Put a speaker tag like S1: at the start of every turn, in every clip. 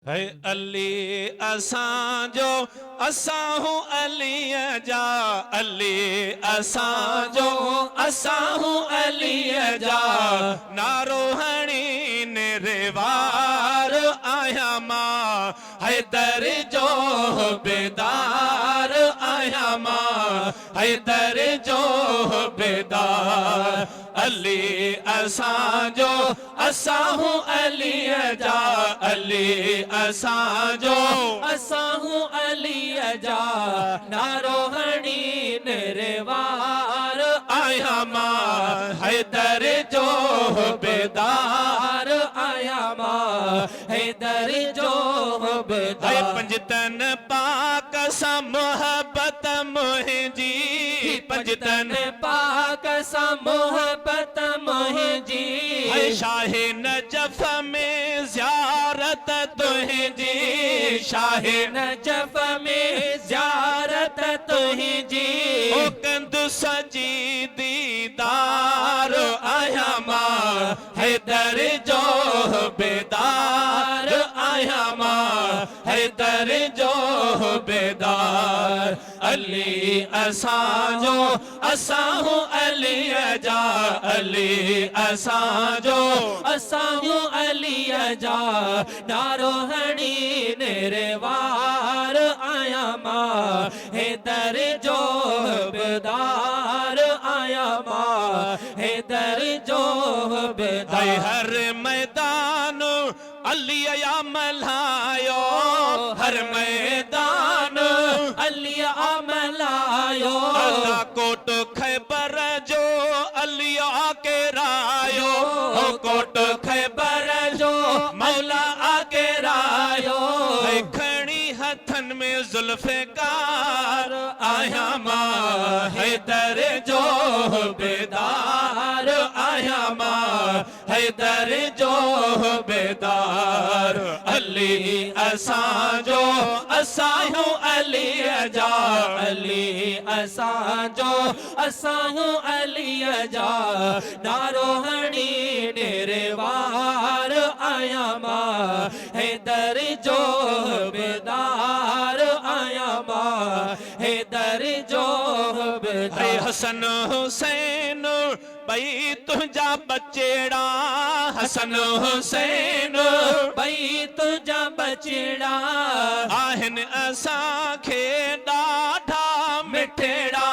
S1: है अली असां जो असां हूं अली जा अली असां जो असां हूं अली जा नारो हणी निरवार आया मां हैदर जो बेदार आया मां हैदर जो बेदार अली असां जो असां हूं अली जा अली असां जो असां हूं अली जा नारो हणी निरवार आया मां हैदर जो बेदार आया मां हैदर जो बेदार पंजतन पाक सा मोहब्बत मुंहिंजी पंजतन पाक सा मोहब्बत मुंहिंजी शाहे नजफ में ज़ियारत तुंहिंजी शाहे नजफ में ज़ियारत तुंहिंजी ओ कंदु सजी दीदार आया मां हैदर जो बेदार आया मां हैदर जो बेदार अली असां जो असां हूं अली जा अली असां जो असां हूं अली जा नारो हणी निरवार आया मां हैदर जो बेदार आया मां हैदर जो बेदार हर मैदान अली या मल्हायो हर मैदान अली मल्हायो अल्लाह कोट खैबर जो अली के रायो कोट खैबर जो मौला आके रायो खणी हथन में जुल्फ़िकार आया मां हैदर जो बेदार आया मां हैदर जो बेदार अली असां जो असां हूं अली जा अली असां जो असां हूं अली जा नारो हणी निरवार आया मां हैदर जो बेदार आया मां हैदर जो बेदार हसन हुसैन बई तुझा बचेड़ा हसन हुसैन बई तुझा बचेड़ा आहिन असां खे ॾाढा मिठड़ा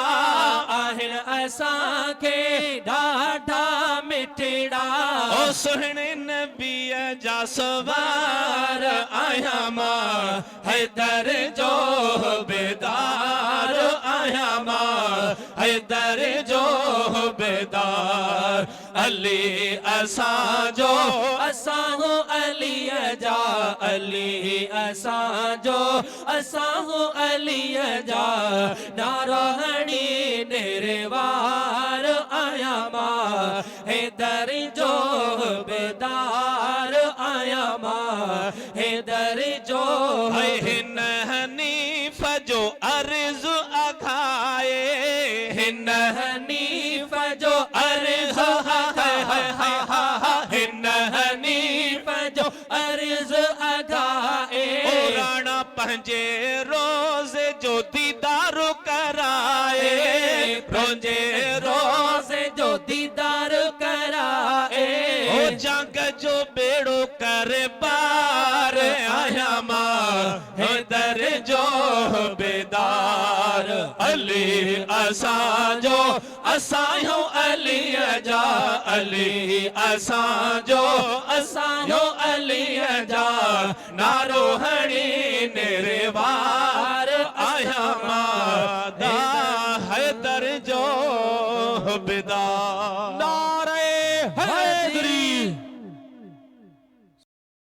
S1: आहिन असां खे ॾाढा मिठड़ा ओ सुहिणे नबीअ जा सवार आया मां हैदर जो बेदार आया मां हैदर जो बेदार अली असां जो असां हूं अली जा अली असां जो असां हूं अली जा नारो हणी निरवार आया मां हैदर जो बेदार आया मां हैदर जो हिन हनीफ जो अर्ज़ अघाए हिन हनीफ जो अर्ज़ हिन हनीफ जो अर्ज़ अघाए राणा पंहिंजे रोज़े जो दीदार कराए पंहिंजे रोज़े जो दीदार कराए ओ जंग जो बेड़ो करे पार आया मां हैदर जो बेदार अली असां जो असां हूं अली जा अली असां जो असां हूं अली जा नारो हणी निरवार आया मां हैदर जो बेदार।